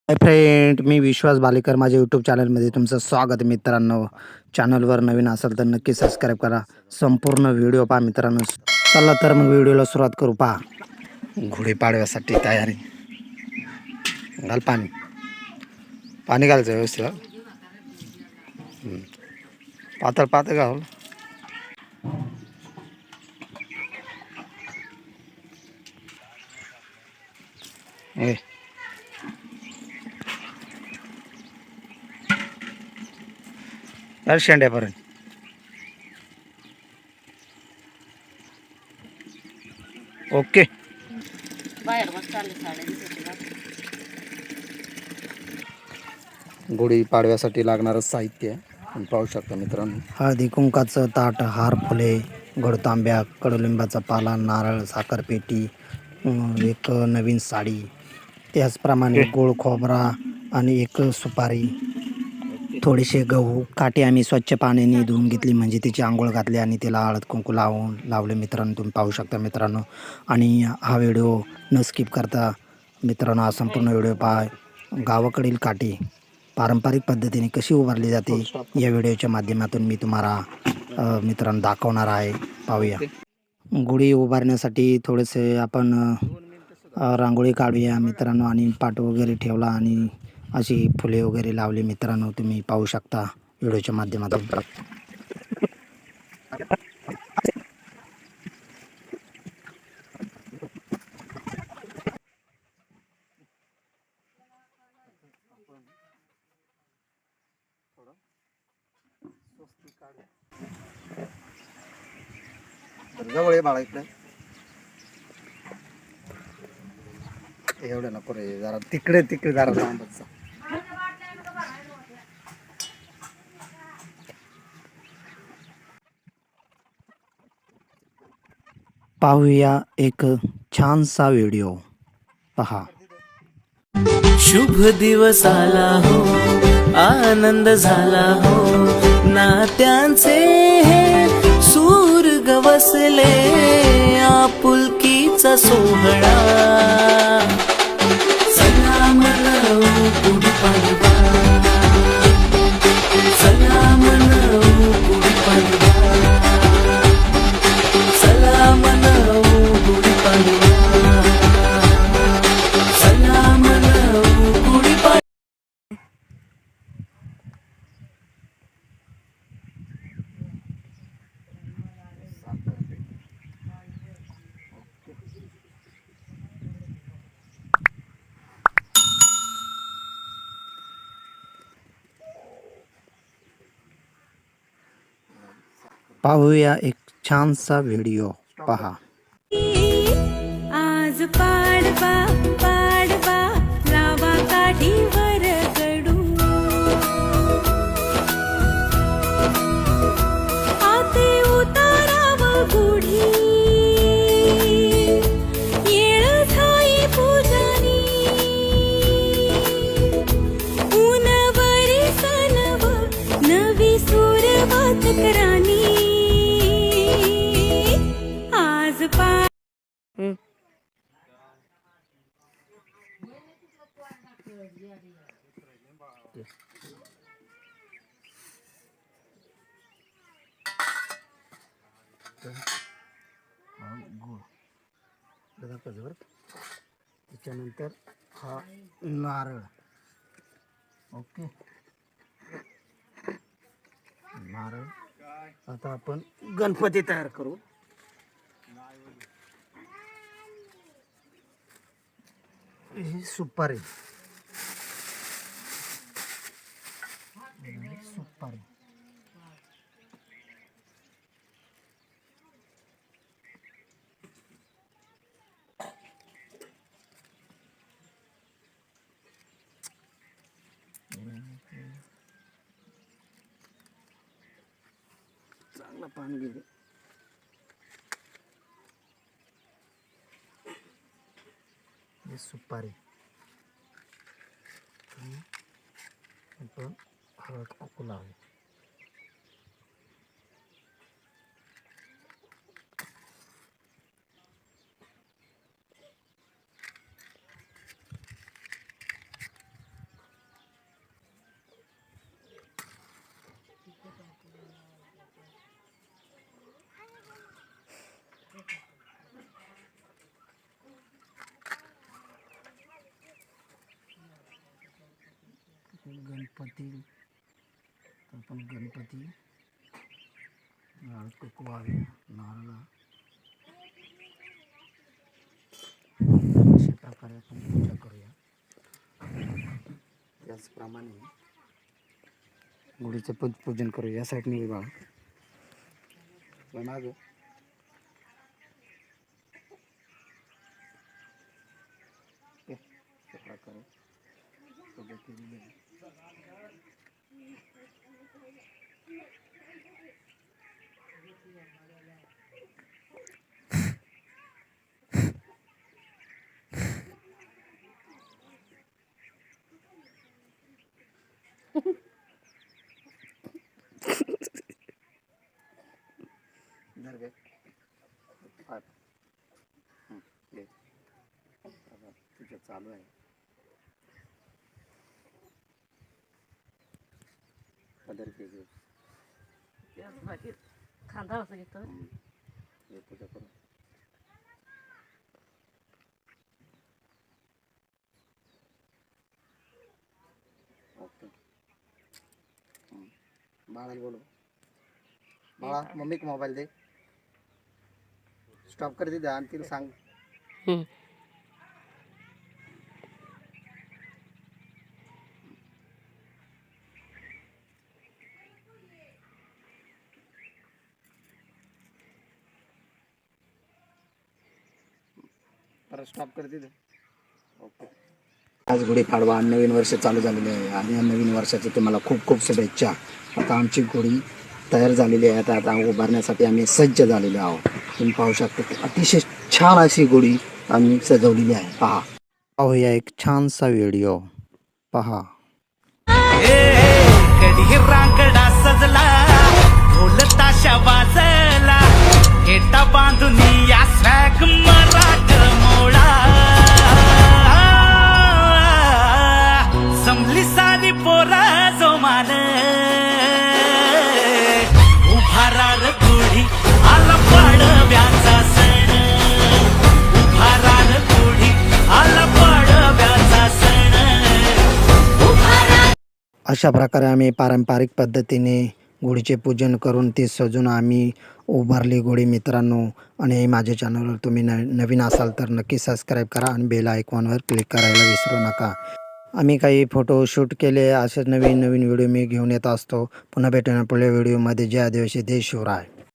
Hi friend, मी विश्वास बालेकर. माझ्या YouTube चॅनलमध्ये तुमचं स्वागत मित्रांनो. चॅनलवर नवीन असाल तर नक्की सबस्क्राईब करा. संपूर्ण व्हिडिओ पहा मित्रांनो. चला तर मग व्हिडिओला सुरुवात करू. पहा, गुढीपाडव्यासाठी तयारी. घाल पाणी पाणी घालायचं व्यवस्थित. पातळ पातळ घाल. ए शेंड्यापर्यंत. ओके. बाहेर मस्त चालले साड्या दिसते बघ. गुढी पाडव्यासाठी लागणारं साहित्य आपण पाहू शकता मित्रांनो. हळदी कुंकाचं ताट, हार, फुले, गोडतांब्या, कडुलिंबाचा पाला, नारळ, साखरपेटी, एक नवीन साडी, त्याचप्रमाणे गोड खोबरा आणि एक सुपारी, थोडेसे गहू. काठी आम्ही स्वच्छ पाण्याने धुवून घेतली, म्हणजे तिची आंघोळ घातली आणि तिला हळद कुंकू लावले मित्रांनो. तुम्ही पाहू शकता मित्रांनो. आणि हा व्हिडिओ न स्किप करता मित्रांनो हा संपूर्ण व्हिडिओ पहा. गावाकडील काठी पारंपरिक पद्धतीने कशी उभारली जाते या व्हिडिओच्या माध्यमातून मी तुम्हाला मित्रांनो दाखवणार आहे. पाहूया. गुढी उभारण्यासाठी थोडेसे आपण रांगोळी काढूया मित्रांनो. आणि पाट वगैरे ठेवला आणि अशी फुले वगैरे लावली मित्रांनो. तुम्ही पाहू शकता व्हिडिओच्या माध्यमातून. जवळ आहे बाळा इकडे. एवढं नको रे, जरा तिकडे तिकडे जरा लांबच. पाहूया एक छानसा व्हिडिओ. पहा. शुभ दिवस आला हो, आनंद झाला हो, नात्यांचे हे सूर गवसले, आपुलकीचा सोहळा. चला मनवू गुढीपाडवा, चला मनवू गुढीपाडवा, चला मनवू गुढीपाडवा, चला मनवू गुढीपाडवा. पाहूया एक छानसा व्हिडिओ. पहा. आज पाडवा पाडवा, लावा काठीवर कडू, आते उताराव गुढी, येळ झाई पूजानी, ऊनवरी सनव, नवी सुरवात करानी. आज त्याच्यानंतर हा नारळ. ओके. नारळ. आता आपण गणपती तयार करू. ही सुपारी. सुपारी. चांगला पान घे. ही सुपारी. आपण हळद कुंकू लावू. गणपती आपण गणपती कुकू वाहूया नारळ अशा प्रकारे आपण पूजा करूया. त्याचप्रमाणे गुढीचं पूजन करूया. या साईडने बाळा मागं अशा प्रकारे पूजा केलेली आहे. इधर देख तुझं चालू आहे. पदर केली बाकी खांदा होता घेतो. हे पूजा करू. ओके बाळाला बोलू. बाळा मम्मीक मोबाईल दे. स्टॉप कर दे आणि तिला सांग. परत स्टॉप कर दे. ओके. आज गुढीपाडवा नवीन वर्ष चालू झालेले आहे आणि या नवीन वर्षाची तुम्हाला खूप खूप शुभेच्छा. आता आमची गुढी तयार झालेली आहे. आता उभारण्यासाठी आम्ही सज्ज झालेलो आहोत. तुम्ही पाहू शकता की अतिशय छान अशी गुढी आम्ही सजवलेली आहे. पहा पाहूया एक छानसा व्हिडिओ. पहा कधी रांगडा सजला ढोल ताशा वाजला हेटा बांधून या स्वॅग मराठ मोळा संभली सारी पोरा जो मान उभारार गुढी आला पाडव्याचा सण उभारार गुढी आला पाडव्याचा सण अशा प्रकारे आम्ही पारंपरिक पद्धतीने गुढीचे पूजन करून ती सजून आम्ही उभारली गुढी मित्रांनो. आणि माझ्या चॅनलवर तुम्ही नवीन असाल तर नक्की सबस्क्राईब करा आणि बेल आयकॉनवर क्लिक करायला विसरू नका. आम्ही काही फोटो शूट केले. असेच नवीन नवीन व्हिडिओ मी घेऊन येत असतो. पुन्हा भेटूया पुढल्या व्हिडिओमध्ये. जय आदिवासी जय शिवराय.